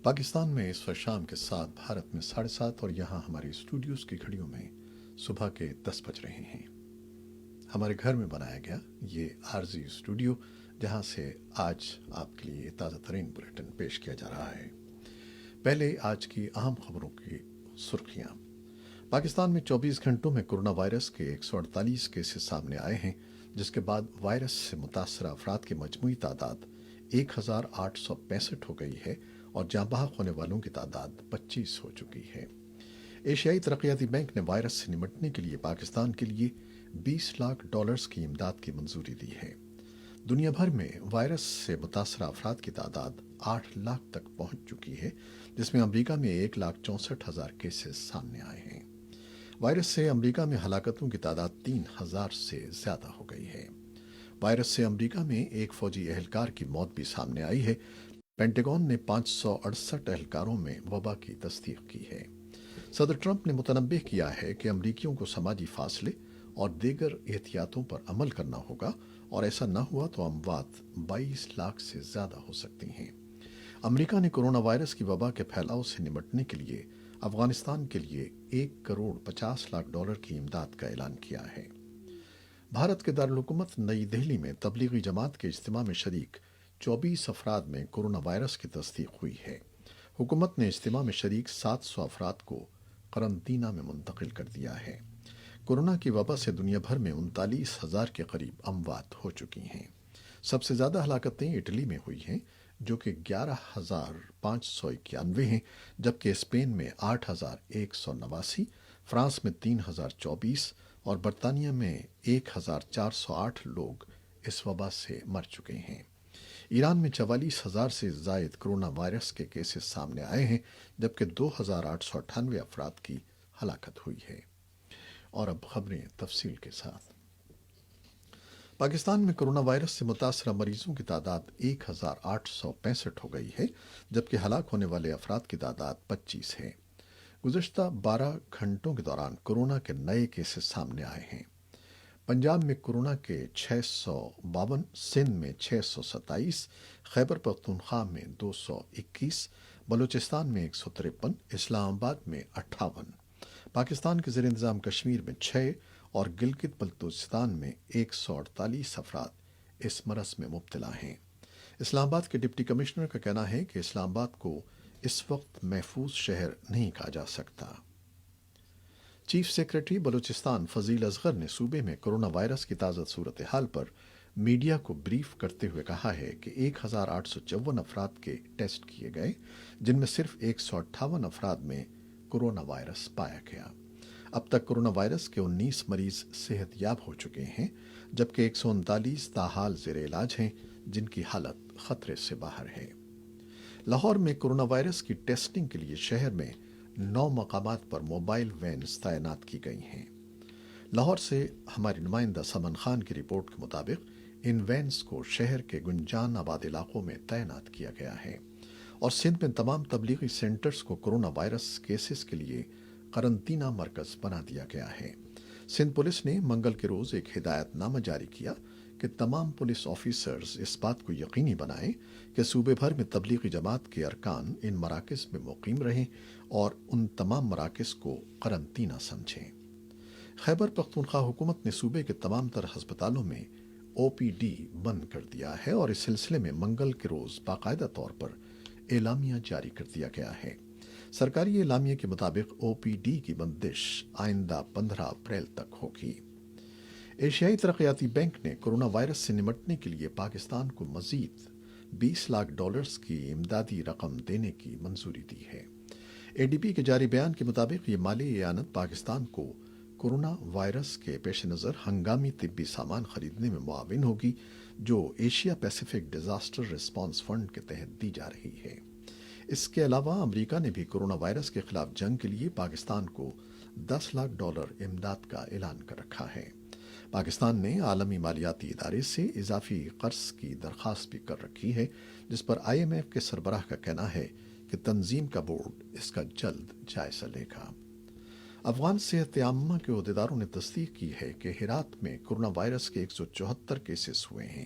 پاکستان میں اس وقت شام کے 7، بھارت میں 7:30 اور یہاں ہماری اسٹوڈیوز کی گھڑیوں میں صبح کے 10 بج رہے ہیں۔ ہمارے گھر میں بنایا گیا یہ عارضی اسٹوڈیو جہاں سے آج آپ کے لیے تازہ ترین بلیٹن پیش کیا جا رہا ہے۔ پہلے آج کی اہم خبروں کی سرخیاں۔ پاکستان میں 24 گھنٹوں میں کورونا وائرس کے 148 کیسز سامنے آئے ہیں، جس کے بعد وائرس سے متاثرہ افراد کی مجموعی تعداد 1865 ہو گئی ہے اور جاں بحق ہونے والوں کی تعداد 25 ہو چکی ہے۔ ایشیائی ترقیاتی بینک نے وائرس سے نمٹنے کے لیے پاکستان کے لیے $20 لاکھ کی امداد کی منظوری دی ہے۔ دنیا بھر میں وائرس سے متاثرہ افراد کی تعداد 8 لاکھ تک پہنچ چکی ہے، جس میں امریکہ میں 1,64,000 کیسز سامنے آئے ہیں۔ وائرس سے امریکہ میں ہلاکتوں کی تعداد 3,000 سے زیادہ ہو گئی ہے۔ وائرس سے امریکہ میں ایک فوجی اہلکار کی موت بھی سامنے آئی ہے۔ پینٹاگون نے 568 اہلکاروں میں وبا کی تصدیق کی ہے۔ صدر ٹرمپ نے متنبہ کیا ہے کہ امریکیوں کو سماجی فاصلے اور دیگر احتیاطوں پر عمل کرنا ہوگا اور ایسا نہ ہوا تو اموات 22 لاکھ سے زیادہ ہو سکتی ہیں۔ امریکہ نے کورونا وائرس کی وبا کے پھیلاؤ سے نمٹنے کے لیے افغانستان کے لیے $1,50,00,000 کی امداد کا اعلان کیا ہے۔ بھارت کے دارالحکومت نئی دہلی میں تبلیغی جماعت کے اجتماع میں شریک 24 افراد میں کورونا وائرس کی تصدیق ہوئی ہے۔ حکومت نے اجتماع میں شریک 700 افراد کو قرنطینہ میں منتقل کر دیا ہے۔ کورونا کی وبا سے دنیا بھر میں 39,000 کے قریب اموات ہو چکی ہیں۔ سب سے زیادہ ہلاکتیں اٹلی میں ہوئی ہیں، جو کہ 11,591 ہیں، جبکہ اسپین میں 8,189، فرانس میں 3,024 اور برطانیہ میں 1,408 لوگ اس وبا سے مر چکے ہیں۔ ایران میں 44,000 سے زائد کورونا وائرس کے کیسز سامنے آئے ہیں، جبکہ 2,898 افراد کی ہلاکت ہوئی ہے۔ اور اب خبریں تفصیل کے ساتھ۔ پاکستان میں کورونا وائرس سے متاثرہ مریضوں کی تعداد 1,865 ہو گئی ہے، جبکہ ہلاک ہونے والے افراد کی تعداد 25 ہے۔ گزشتہ 12 گھنٹوں کے دوران کورونا کے نئے کیسز سامنے آئے ہیں۔ پنجاب میں کورونا کے 652، سندھ میں 627، خیبر پختونخوا میں 221، بلوچستان میں 153، اسلام آباد میں 58، پاکستان کے زیر انتظام کشمیر میں 6 اور گلگت بلتستان میں 148 افراد اس مرض میں مبتلا ہیں۔ اسلام آباد کے ڈپٹی کمشنر کا کہنا ہے کہ اسلام آباد کو اس وقت محفوظ شہر نہیں کہا جا سکتا۔ چیف سیکریٹری بلوچستان فضیل اصغر نے صوبے میں کورونا وائرس کی تازہ صورتحال پر میڈیا کو بریف کرتے ہوئے کہا ہے کہ 1,854 افراد کے ٹیسٹ کیے گئے، جن میں صرف 158 افراد میں کورونا وائرس پایا گیا۔ اب تک کورونا وائرس کے 19 مریض صحت یاب ہو چکے ہیں، جبکہ 139 تاحال زیر علاج ہیں، جن کی حالت خطرے سے باہر ہے۔ لاہور میں کورونا وائرس کی ٹیسٹنگ کے لیے شہر میں 9 مقامات پر موبائل وینز تعینات کی گئی ہیں۔ لاہور سے ہماری نمائندہ سمن خان کی رپورٹ کے مطابق ان وینز کو شہر کے گنجان آباد علاقوں میں تعینات کیا گیا ہے اور سندھ میں تمام تبلیغی سینٹرز کو کورونا وائرس کیسز کے لیے قرنطینہ مرکز بنا دیا گیا ہے۔ سندھ پولیس نے منگل کے روز ایک ہدایت نامہ جاری کیا کہ تمام پولیس آفیسرز اس بات کو یقینی بنائیں کہ صوبے بھر میں تبلیغی جماعت کے ارکان ان مراکز میں مقیم رہیں اور ان تمام مراکز کو قرنطینہ سمجھیں۔ خیبر پختونخوا حکومت نے صوبے کے تمام تر ہسپتالوں میں OPD بند کر دیا ہے اور اس سلسلے میں منگل کے روز باقاعدہ طور پر اعلامیہ جاری کر دیا گیا ہے۔ سرکاری اعلامیہ کے مطابق OPD کی بندش آئندہ 15 اپریل تک ہوگی۔ ایشیائی ترقیاتی بینک نے کورونا وائرس سے نمٹنے کے لیے پاکستان کو مزید $20 لاکھ کی امدادی رقم دینے کی منظوری دی ہے۔ ADB کے جاری بیان کے مطابق یہ مالی اعانت پاکستان کو کورونا وائرس کے پیش نظر ہنگامی طبی سامان خریدنے میں معاون ہوگی، جو Asia Pacific disaster response fund کے تحت دی جا رہی ہے۔ اس کے علاوہ امریکہ نے بھی کورونا وائرس کے خلاف جنگ کے لیے پاکستان کو $10 لاکھ امداد کا اعلان کر رکھا ہے۔ پاکستان نے عالمی مالیاتی ادارے سے اضافی قرض کی درخواست بھی کر رکھی ہے، جس پر IMF کے سربراہ کا کہنا ہے کہ تنظیم کا بورڈ اس کا جلد جائزہ لے گا۔ افغان صحت عامہ کے عہدیداروں نے تصدیق کی ہے کہ ہرات میں کورونا وائرس کے 174 کیسز ہوئے ہیں۔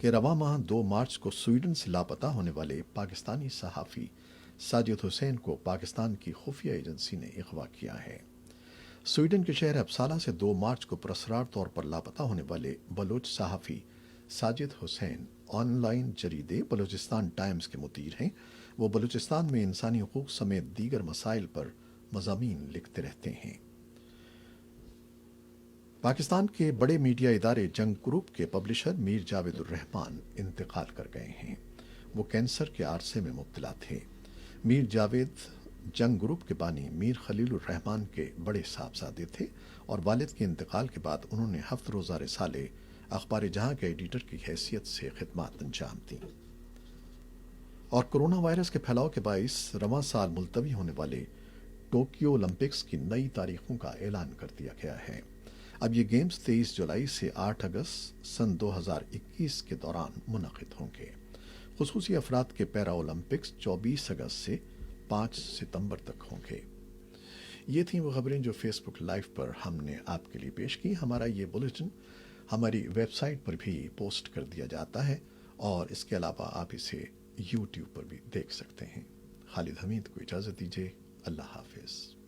کہ رواں ماہ 2 مارچ کو سویڈن سے لاپتہ ہونے والے پاکستانی صحافی ساجد حسین کو پاکستان کی خفیہ ایجنسی نے اغوا کیا ہے۔ سویڈن کے شہر اپسالہ سے 2 مارچ کو پراسرار طور پر لاپتہ ہونے والے بلوچ صحافی ساجد حسین آن لائن جریدے بلوچستان ٹائمز کے مدیر ہیں۔ وہ بلوچستان میں انسانی حقوق سمیت دیگر مسائل پر مضامین لکھتے رہتے ہیں۔ پاکستان کے بڑے میڈیا ادارے جنگ گروپ کے پبلشر میر جاوید الرحمان انتقال کر گئے ہیں۔ وہ کینسر کے عارضے میں مبتلا تھے۔ میر جاوید جنگ گروپ کے بانی میر خلیل الرحمان کے بڑے صاحبزادے تھے اور والد کے انتقال کے بعد انہوں نے 7 روزہ رسالے اخبار جہاں کے ایڈیٹر کی حیثیت سے خدمات انجام دیں۔ اور کرونا وائرس کے پھیلاؤ کے باعث رواں سال ملتوی ہونے والے ٹوکیو اولمپکس کی نئی تاریخوں کا اعلان کر دیا گیا ہے۔ اب یہ گیمز 23 جولائی سے 8 اگست سن 2021 کے دوران منعقد ہوں گے۔ خصوصی افراد کے پیرا اولمپکس 24 اگست سے 5 ستمبر تک ہوں گے۔ یہ تھیں وہ خبریں جو فیس بک لائیو پر ہم نے آپ کے لیے پیش کی۔ ہمارا یہ بلیٹن ہماری ویب سائٹ پر بھی پوسٹ کر دیا جاتا ہے اور اس کے علاوہ آپ اسے یوٹیوب پر بھی دیکھ سکتے ہیں۔ خالد حمید کو اجازت دیجیے۔ اللہ حافظ۔